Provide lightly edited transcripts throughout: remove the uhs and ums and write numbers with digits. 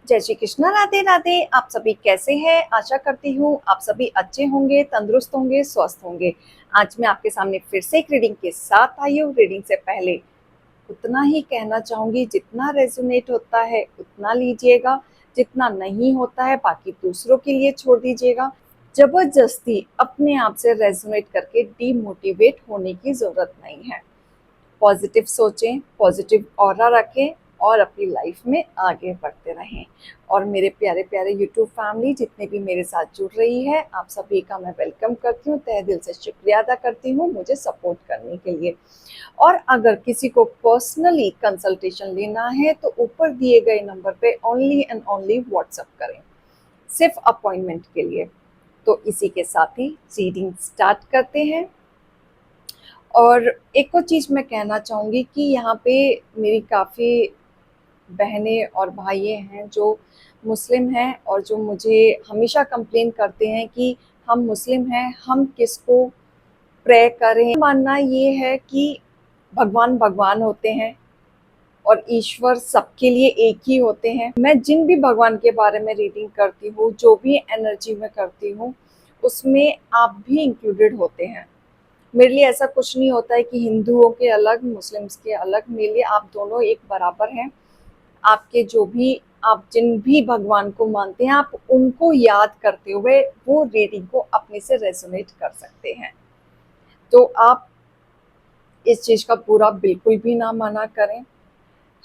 जय श्री कृष्णा, राधे राधे। आप सभी कैसे हैं? आशा करती हूँ आप सभी अच्छे होंगे, तंदुरुस्त होंगे, स्वस्थ होंगे। आज मैं आपके सामने फिर से एक रीडिंग के साथ आई हूँ। रीडिंग से पहले उतना ही कहना चाहूंगी, जितना रेजोनेट होता है उतना लीजिएगा, जितना नहीं होता है बाकी दूसरों के लिए छोड़ दीजिएगा। जबरदस्ती अपने आप से रेजोनेट करके डीमोटिवेट होने की जरूरत नहीं है। पॉजिटिव सोचें, पॉजिटिव ऑरा रखें और अपनी लाइफ में आगे बढ़ते रहें। और मेरे प्यारे प्यारे यूट्यूब फैमिली जितने भी मेरे साथ जुड़ रही है, आप सभी का मैं वेलकम करती हूँ, तहे दिल से शुक्रिया अदा करती हूँ मुझे सपोर्ट करने के लिए। और अगर किसी को पर्सनली कंसल्टेशन लेना है तो ऊपर दिए गए नंबर पे ओनली एंड ओनली व्हाट्सएप करें, सिर्फ अपॉइंटमेंट के लिए। तो इसी के साथ ही रीडिंग स्टार्ट करते हैं। और एक और चीज़ मैं कहना चाहूँगी कि यहाँ पे मेरी काफ़ी बहनें और भाई हैं जो मुस्लिम हैं और जो मुझे हमेशा कंप्लेन करते हैं कि हम मुस्लिम हैं, हम किसको प्रे करें। मानना ये है कि भगवान भगवान होते हैं और ईश्वर सबके लिए एक ही होते हैं। मैं जिन भी भगवान के बारे में रीडिंग करती हूँ, जो भी एनर्जी में करती हूँ, उसमें आप भी इंक्लूडेड होते हैं। मेरे लिए ऐसा कुछ नहीं होता है कि हिंदुओं के अलग, मुस्लिम्स के अलग। मेरे लिए आप दोनों एक बराबर हैं। आपके जो भी, आप जिन भी भगवान को मानते हैं, आप उनको याद करते हुए वो रीडिंग को अपने से रेजोनेट कर सकते हैं। तो आप इस चीज़ का पूरा बिल्कुल भी ना मना करें।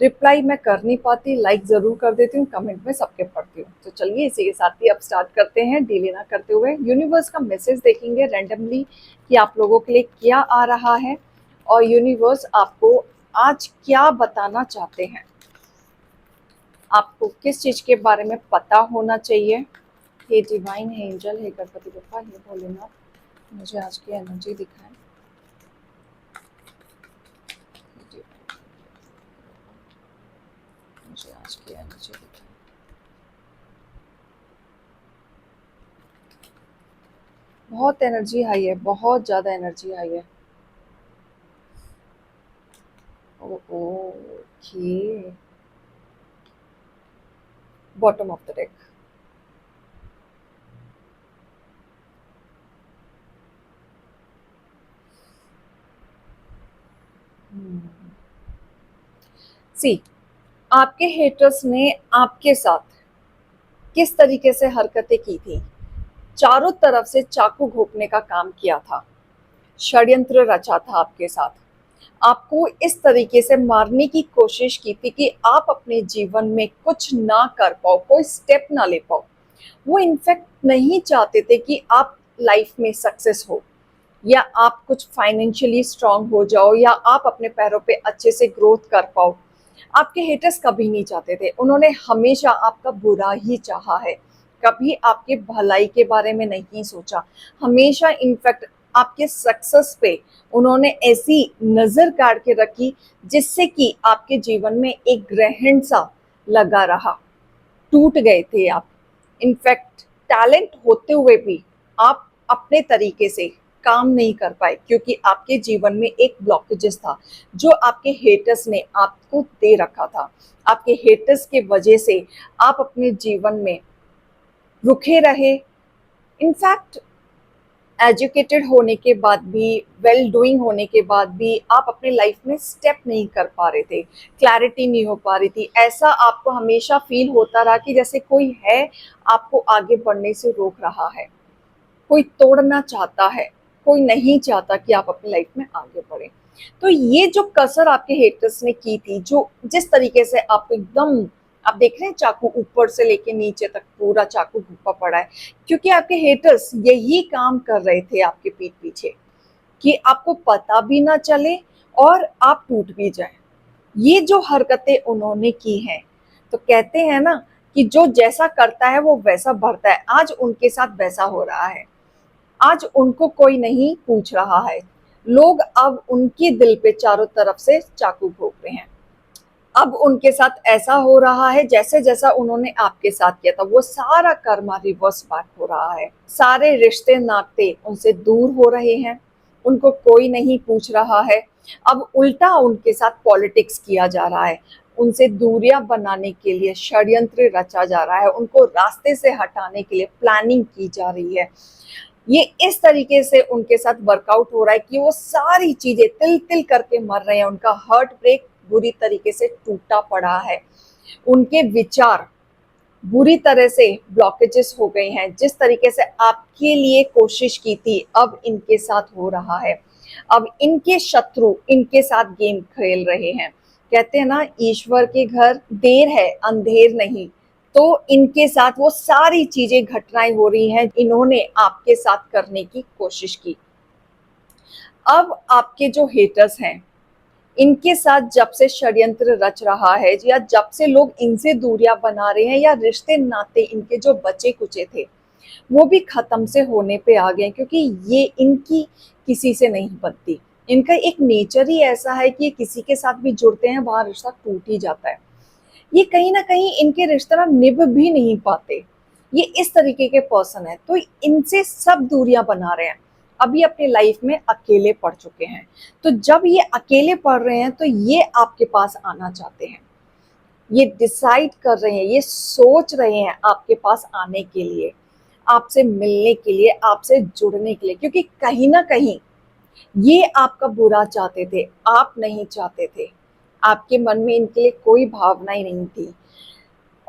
रिप्लाई मैं कर नहीं पाती, लाइक ज़रूर कर देती हूँ, कमेंट में सबके पढ़ती हूँ। तो चलिए इसी के साथ ही अब स्टार्ट करते हैं, डिले ना करते हुए। यूनिवर्स का मैसेज देखेंगे रैंडमली कि आप लोगों के लिए क्या आ रहा है और यूनिवर्स आपको आज क्या बताना चाहते हैं। आपको किस चीज़ के बारे में पता होना चाहिए। हे डिवाइन, हे एंजल, हे गणपति बप्पा, हे भोलेनाथ, मुझे आज की एनर्जी दिखाएं। मुझे आज की एनर्जी दिखाएं। बहुत एनर्जी हाई है, बहुत ज़्यादा एनर्जी हाई है। Okay, bottom of the deck. See, आपके हेटर्स ने आपके साथ किस तरीके से हरकतें की थी। चारों तरफ से चाकू घोंपने का काम किया था, षड्यंत्र रचा था आपके साथ। आपको इस तरीके से मारने की कोशिश की थी कि आप अपने जीवन में कुछ ना कर पाओ, कोई स्टेप ना ले पाओ। वो इनफैक्ट नहीं चाहते थे कि आप लाइफ में सक्सेस हो, या आप कुछ फाइनेंशियली स्ट्रांग हो जाओ, या आप अपने पैरों पे अच्छे से ग्रोथ कर पाओ। आपके हेटर्स कभी नहीं चाहते थे, उन्होंने हमेशा आपका बुरा ही चाहा है, कभी आपके भलाई के बारे में नहीं सोचा। हमेशा इनफैक्ट आपके सक्सेस पे उन्होंने ऐसी नजर गाड़ के रखी जिससे कि आपके जीवन में एक ग्रहण सा लगा रहा। टूट गए थे आप। इनफैक्ट टैलेंट होते हुए भी आप अपने तरीके से काम नहीं कर पाए, क्योंकि आपके जीवन में एक ब्लॉकेजेस था जो आपके हेटर्स ने आपको दे रखा था। आपके हेटर्स के वजह से आप अपने जीवन में रुके रहे। इनफैक्ट एजुकेटेड होने के बाद भी, वेल डूइंग होने के बाद भी आप अपने लाइफ में स्टेप नहीं कर पा रहे थे, क्लैरिटी नहीं हो पा रही थी। ऐसा आपको हमेशा फील होता रहा कि जैसे कोई है आपको आगे बढ़ने से रोक रहा है, कोई तोड़ना चाहता है, कोई नहीं चाहता कि आप अपनी लाइफ में आगे बढ़े। तो ये जो कसर आपके हेटर्स ने की थी, जो जिस तरीके से आप एकदम, आप देख रहे हैं चाकू ऊपर से लेके नीचे तक पूरा चाकू घुपा पड़ा है, क्योंकि आपके हेटर्स यही काम कर रहे थे आपके पीठ पीछे कि आपको पता भी ना चले और आप टूट भी जाए। ये जो हरकतें उन्होंने की हैं, तो कहते हैं ना कि जो जैसा करता है वो वैसा बढ़ता है। आज उनके साथ वैसा हो रहा है। आज उनको कोई नहीं पूछ रहा है। लोग अब उनके दिल पे चारों तरफ से चाकू घोंप रहे हैं। अब उनके साथ ऐसा हो रहा है जैसे जैसा उन्होंने आपके साथ किया था, वो सारा कर्मा रिवर्स बैक हो रहा है। सारे रिश्ते नाते उनसे दूर हो रहे हैं, उनको कोई नहीं पूछ रहा है। अब उल्टा उनके साथ पॉलिटिक्स किया जा रहा है, उनसे दूरियां बनाने के लिए षड्यंत्र रचा जा रहा है, उनको रास्ते से हटाने के लिए प्लानिंग की जा रही है। ये इस तरीके से उनके साथ वर्कआउट हो रहा है कि वो सारी चीजें तिल तिल करके मर रहे हैं, उनका हार्ट ब्रेक बुरी तरीके से टूटा पड़ा है, उनके विचार बुरी तरह से ब्लॉकेजेस हो गए हैं। जिस तरीके से आपके लिए कोशिश की थी, अब इनके साथ हो रहा है। अब इनके शत्रु इनके साथ गेम खेल रहे हैं। कहते हैं ना, ईश्वर के घर देर है अंधेर नहीं। तो इनके साथ वो सारी चीजें घटनाएं हो रही हैं, इन्होंने आपके साथ करने की कोशिश की। अब आपके जो हेटर्स हैं, इनके साथ जब से षड्यंत्र रच रहा है, या जब से लोग इनसे दूरियां बना रहे हैं, या रिश्ते नाते इनके जो बचे कुचे थे वो भी खत्म से होने पे आ गए, क्योंकि ये इनकी किसी से नहीं बनती। इनका एक नेचर ही ऐसा है कि किसी के साथ भी जुड़ते हैं वहां रिश्ता टूट ही जाता है। ये कहीं ना कहीं इनके रिश्ता निभ भी नहीं पाते। ये इस तरीके के पर्सन है, तो इनसे सब दूरियां बना रहे हैं। अभी अपनी लाइफ में अकेले पड़ चुके हैं, तो जब ये अकेले पड़ रहे हैं तो ये आपके पास आना चाहते हैं। ये डिसाइड कर रहे हैं, ये सोच रहे हैं आपके पास आने के लिए, आपसे मिलने के लिए, आपसे जुड़ने के लिए, क्योंकि कहीं ना कहीं ये आपका बुरा चाहते थे, आप नहीं चाहते थे। आपके मन में इनके लिए कोई भावना ही नहीं थी,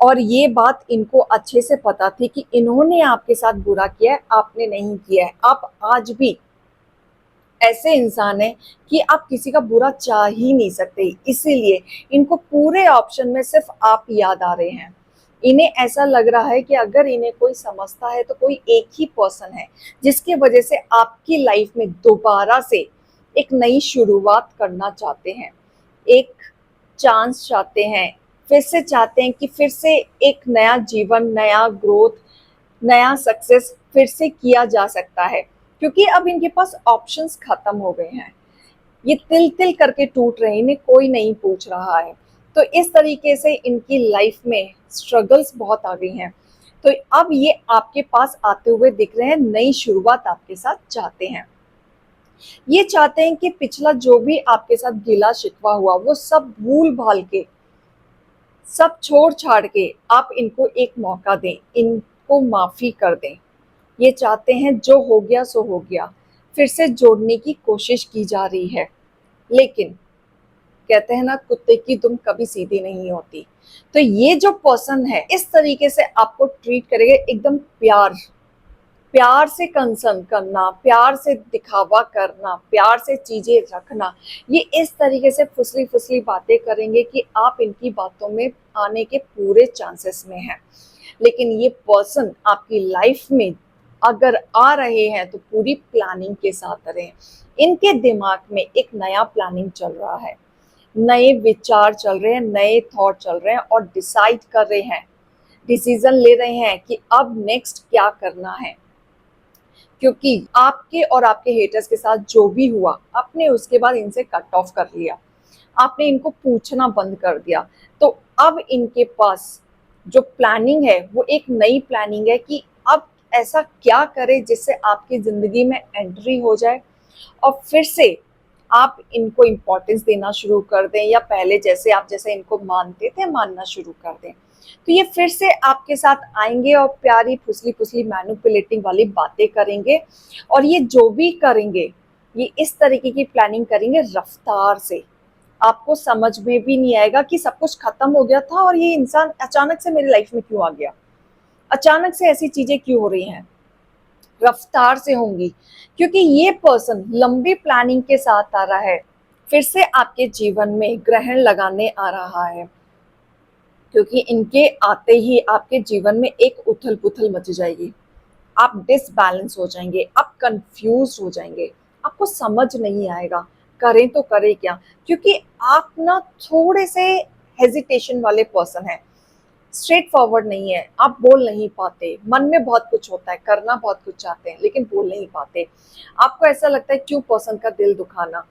और ये बात इनको अच्छे से पता थी कि इन्होंने आपके साथ बुरा किया है, आपने नहीं किया है। आप आज भी ऐसे इंसान हैं कि आप किसी का बुरा चाह ही नहीं सकते, इसीलिए इनको पूरे ऑप्शन में सिर्फ आप याद आ रहे हैं। इन्हें ऐसा लग रहा है कि अगर इन्हें कोई समझता है तो कोई एक ही पर्सन है, जिसकी वजह से आपकी लाइफ में दोबारा से एक नई शुरुआत करना चाहते हैं, एक चांस चाहते हैं, फिर से चाहते हैं कि फिर से एक नया जीवन, नया ग्रोथ, नया सक्सेस फिर से किया जा सकता है, क्योंकि अब इनके पास ऑप्शंस खत्म हो गए हैं। ये तिल तिल करके टूट रहे हैं, इन्हें कोई नहीं पूछ रहा है। तो इस तरीके से इनकी लाइफ में स्ट्रगल्स बहुत आ गई हैं। तो अब ये आपके पास आते हुए दिख रहे हैं, नई शुरुआत आपके साथ चाहते हैं। ये चाहते हैं कि पिछला जो भी आपके साथ गिला शिकवा हुआ वो सब भूल भाल के, सब छोड़ छाड़ के आप इनको एक मौका दें, इनको माफी कर दें। ये चाहते हैं जो हो गया सो हो गया, फिर से जोड़ने की कोशिश की जा रही है। लेकिन कहते हैं ना, कुत्ते की दुम कभी सीधी नहीं होती। तो ये जो पर्सन है इस तरीके से आपको ट्रीट करेगा, एकदम प्यार प्यार से कंसर्न करना, प्यार से दिखावा करना, प्यार से चीजें रखना। ये इस तरीके से फुसली फुसली बातें करेंगे कि आप इनकी बातों में आने के पूरे चांसेस में हैं। लेकिन ये पर्सन आपकी लाइफ में अगर आ रहे हैं तो पूरी प्लानिंग के साथ आ रहे हैं। इनके दिमाग में एक नया प्लानिंग चल रहा है, नए विचार चल रहे हैं, नए थॉट चल रहे हैं, और डिसाइड कर रहे हैं, डिसीजन ले रहे हैं कि अब नेक्स्ट क्या करना है। क्योंकि आपके और आपके हेटर्स के साथ जो भी हुआ, आपने उसके बाद इनसे कट ऑफ कर लिया, आपने इनको पूछना बंद कर दिया। तो अब इनके पास जो प्लानिंग है वो एक नई प्लानिंग है कि अब ऐसा क्या करे जिससे आपकी जिंदगी में एंट्री हो जाए, और फिर से आप इनको इम्पोर्टेंस देना शुरू कर दें, या पहले जैसे आप जैसे इनको मानते थे मानना शुरू कर दें। तो ये फिर से आपके साथ आएंगे और प्यारी फुसली फुसली मैनिपुलेटिंग वाली बातें करेंगे। और ये जो भी करेंगे, ये इस तरीके की प्लानिंग करेंगे रफ्तार से, आपको समझ में भी नहीं आएगा कि सब कुछ खत्म हो गया था और ये इंसान अचानक से मेरी लाइफ में क्यों आ गया, अचानक से ऐसी चीजें क्यों हो रही हैं। रफ्तार से होंगी, क्योंकि ये पर्सन लंबी प्लानिंग के साथ आ रहा है, फिर से आपके जीवन में ग्रहण लगाने आ रहा है। क्योंकि इनके आते ही आपके जीवन में एक उथल पुथल मच जाएगी, आप डिसबैलेंस हो जाएंगे, आप कंफ्यूज हो जाएंगे, आपको समझ नहीं आएगा करें तो करें क्या। क्योंकि आप ना थोड़े से हेजिटेशन वाले पर्सन हैं, स्ट्रेट फॉरवर्ड नहीं है, आप बोल नहीं पाते, मन में बहुत कुछ होता है, करना बहुत कुछ चाहते हैं लेकिन बोल नहीं पाते। आपको ऐसा लगता है क्यों पर्सन का दिल दुखाना।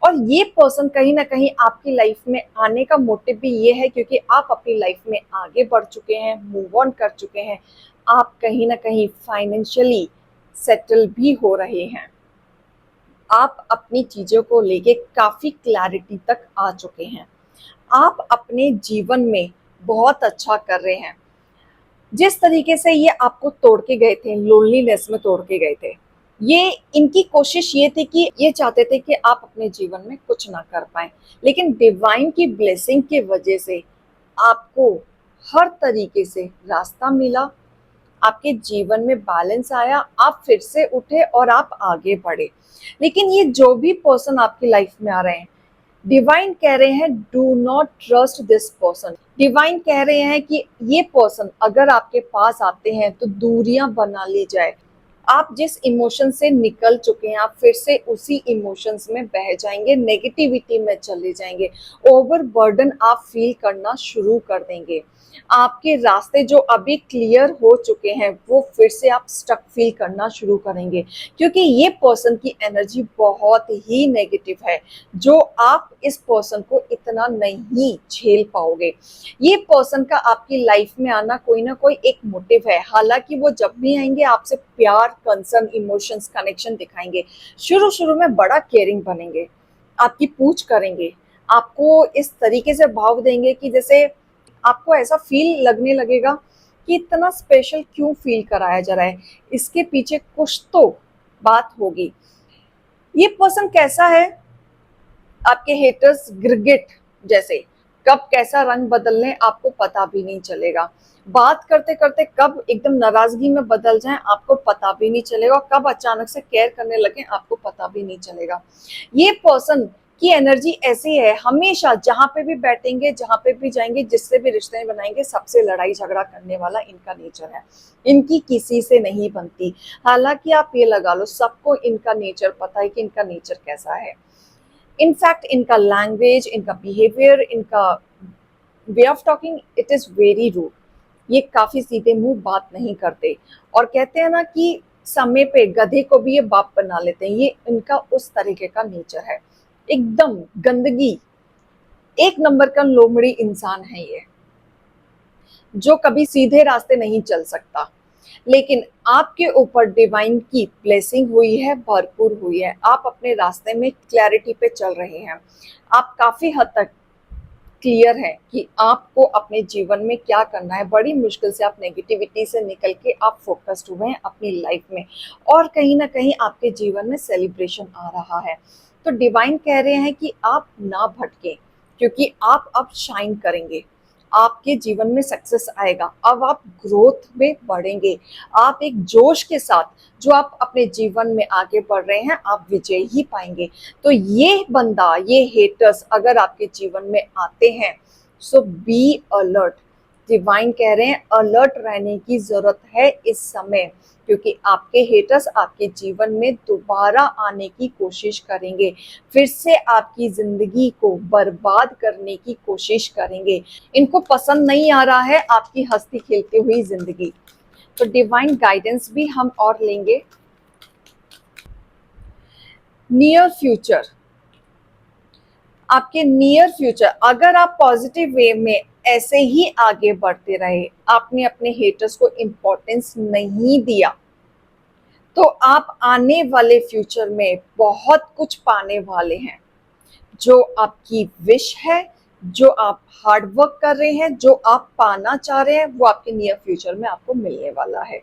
और ये पर्सन कहीं ना कहीं आपकी लाइफ में आने का मोटिव भी ये है, क्योंकि आप अपनी लाइफ में आगे बढ़ चुके हैं, मूव ऑन कर चुके हैं, आप कहीं ना कहीं फाइनेंशियली सेटल भी हो रहे हैं, आप अपनी चीज़ों को लेके काफ़ी क्लैरिटी तक आ चुके हैं। आप अपने जीवन में बहुत अच्छा कर रहे हैं। जिस तरीके से ये आपको तोड़ के गए थे, लोनलीनेस में तोड़ के गए थे, ये इनकी कोशिश ये थी कि ये चाहते थे कि आप अपने जीवन में कुछ ना कर पाएँ। लेकिन डिवाइन की ब्लेसिंग की वजह से आपको हर तरीके से रास्ता मिला, आपके जीवन में बैलेंस आया, आप फिर से उठे और आप आगे बढ़े। लेकिन ये जो भी पर्सन आपकी लाइफ में आ रहे हैं, डिवाइन कह रहे हैं do not trust this person. Divine कह रहे हैं कि ये पर्सन अगर आपके पास आते हैं तो दूरियां बना ली जाए। आप जिस इमोशन से निकल चुके हैं, आप फिर से उसी इमोशंस में बह जाएंगे, नेगेटिविटी में चले जाएंगे, ओवरबर्डन आप फील करना शुरू कर देंगे। आपके रास्ते जो अभी क्लियर हो चुके हैं वो फिर से आप स्टक फील करना शुरू करेंगे, क्योंकि ये पर्सन की एनर्जी बहुत ही नेगेटिव है, जो आप इस पर्सन को इतना नहीं झेल पाओगे। ये पर्सन का आपकी लाइफ में आना कोई ना कोई एक मोटिव है। हालांकि वो जब भी आएंगे आपसे प्यार, कंसर्न, इमोशंस, कनेक्शन दिखाएंगे। शुरू शुरू में बड़ा केयरिंग बनेंगे, आपकी पूछ करेंगे, आपको इस तरीके से भाव देंगे कि जैसे आपको ऐसा फील लगने लगेगा कि इतना स्पेशल क्यों फील कराया जा रहा है, इसके पीछे कुछ तो बात होगी। ये पर्सन कैसा है? आपके हेटर्स गिरगिट जैसे, कब कैसा रंग बदल लें आपको पता भी नहीं चलेगा। बात करते करते कब एकदम नाराजगी में बदल जाएं आपको पता भी नहीं चलेगा, कब अचानक से केयर करने लगे आपको पता भी नहीं चलेगा। ये पर्सन की एनर्जी ऐसी है, हमेशा जहां पे भी बैठेंगे, जहां पे भी जाएंगे, जिससे भी रिश्ते बनाएंगे, सबसे लड़ाई झगड़ा करने वाला इनका नेचर है। इनकी किसी से नहीं बनती। हालांकि आप ये लगा लो सबको इनका नेचर पता है कि इनका नेचर कैसा है। इनफैक्ट इनका लैंग्वेज, इनका बिहेवियर, इनका way of talking, it is very rude. ये काफी सीधे मुंह बात नहीं करते, और कहते हैं ना कि समय पे गधे को भी ये बाप बना लेते हैं। ये इनका उस तरीके का नेचर है, एकदम गंदगी, एक नंबर का लोमड़ी इंसान है ये, जो कभी सीधे रास्ते नहीं चल सकता। लेकिन आपके ऊपर डिवाइन की ब्लेसिंग हुई है, भरपूर हुई है। आप अपने रास्ते में क्लैरिटी पे चल रहे हैं। आप काफी हद तक क्लियर है कि आपको अपने जीवन में क्या करना है। बड़ी मुश्किल से आप नेगेटिविटी से निकल के आप फोकस्ड हुए हैं अपनी लाइफ में, और कहीं ना कहीं आपके जीवन में सेलिब्रेशन आ रहा है। तो डिवाइन कह रहे हैं कि आप ना भटके, क्योंकि आप अब शाइन करेंगे, आपके जीवन में सक्सेस आएगा। अब आप ग्रोथ में बढ़ेंगे, आप एक जोश के साथ जो आप अपने जीवन में आगे बढ़ रहे हैं आप विजय ही पाएंगे। तो ये बंदा, ये हेटर्स अगर आपके जीवन में आते हैं, सो बी अलर्ट। डिवाइन कह रहे हैं अलर्ट रहने की जरूरत है इस समय, क्योंकि आपके हेटर्स आपके जीवन में दोबारा आने की कोशिश करेंगे, फिर से आपकी जिंदगी को बर्बाद करने की कोशिश करेंगे। इनको पसंद नहीं आ रहा है आपकी हंसती खेलती हुई जिंदगी। तो डिवाइन गाइडेंस भी हम और लेंगे। नियर फ्यूचर, आपके नियर फ्यूचर, अगर आप पॉजिटिव वे में ऐसे ही आगे बढ़ते रहे, आपने अपने हेटर्स को इम्पोर्टेंस नहीं दिया, तो आप आने वाले फ्यूचर में बहुत कुछ पाने वाले हैं। जो आपकी विश है, जो आप हार्ड वर्क कर रहे हैं, जो आप पाना चाह रहे हैं, वो आपके नियर फ्यूचर में आपको मिलने वाला है।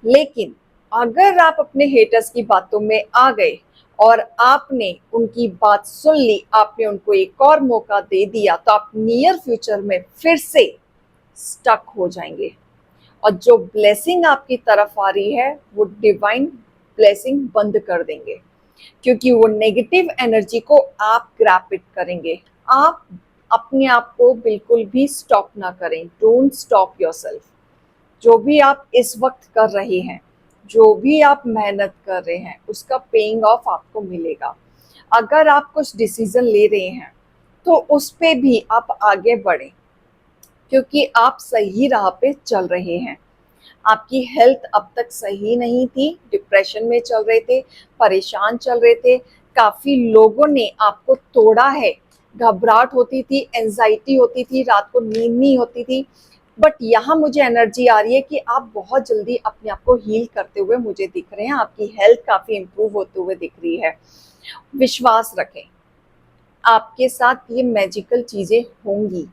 लेकिन अगर आप अपने हेटर्स की बातों में आ गए और आपने उनकी बात सुन ली, आपने उनको एक और मौका दे दिया, तो आप नियर फ्यूचर में फिर से स्टक हो जाएंगे। और जो ब्लेसिंग आपकी तरफ आ रही है वो डिवाइन ब्लेसिंग बंद कर देंगे, क्योंकि वो नेगेटिव एनर्जी को आप ग्रैप इट करेंगे। आप अपने आप को बिल्कुल भी स्टॉप ना करें। Don't stop yourself. जो भी आप इस वक्त कर रहे हैं, जो भी आप मेहनत कर रहे हैं, उसका पेइंग ऑफ आपको मिलेगा। अगर आप कुछ डिसीजन ले रहे हैं तो उस पे भी आप आगे बढ़ें, क्योंकि आप सही राह पे चल रहे हैं। आपकी हेल्थ अब तक सही नहीं थी, डिप्रेशन में चल रहे थे, परेशान चल रहे थे, काफ़ी लोगों ने आपको तोड़ा है। घबराहट होती थी, एंजाइटी होती थी, रात को नींद नहीं होती थी, बट यहाँ मुझे एनर्जी आ रही है कि आप बहुत जल्दी अपने आप को हील करते हुए मुझे दिख रहे हैं, आपकी हेल्थ काफी इंप्रूव होते हुए दिख रही है। विश्वास रखें, आपके साथ ये मैजिकल चीजें होंगी।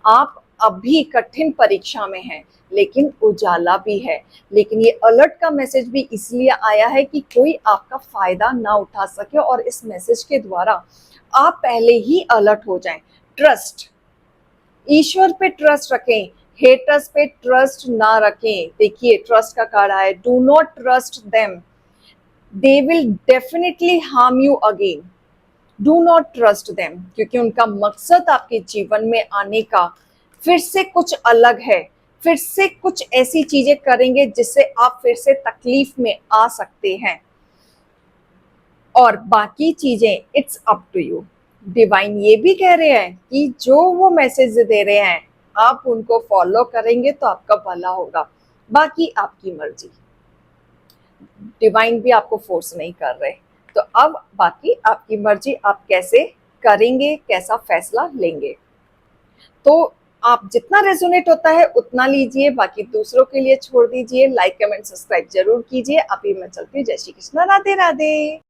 आप अभी कठिन परीक्षा में हैं, लेकिन उजाला भी है। लेकिन ये अलर्ट का मैसेज भी इसलिए आया है कि कोई आपका फायदा ना उठा सके, और इस मैसेज के द्वारा आप पहले ही अलर्ट हो जाएं। ट्रस्ट, ईश्वर पे ट्रस्ट रखें, हेटर्स पे ट्रस्ट ना रखें। देखिए ट्रस्ट का कार्ड आया, do not trust them, they will definitely harm you again. Do not trust them, क्योंकि उनका मकसद आपके जीवन में आने का फिर से कुछ अलग है। फिर से कुछ ऐसी चीजें करेंगे जिससे आप फिर से तकलीफ में आ सकते हैं, और बाकी चीजें it's up to you. Divine ये भी कह रहे हैं कि जो वो मैसेज दे रहे हैं आप उनको फॉलो करेंगे तो आपका भला होगा, बाकी आपकी मर्जी। डिवाइन भी आपको फोर्स नहीं कर रहे, तो अब बाकी आपकी मर्जी, आप कैसे करेंगे, कैसा फैसला लेंगे। तो आप जितना रेजोनेट होता है उतना लीजिए, बाकी दूसरों के लिए छोड़ दीजिए। लाइक कमेंट सब्सक्राइब जरूर कीजिए। अभी मैं चलती हूँ। जय श्री कृष्ण, राधे राधे।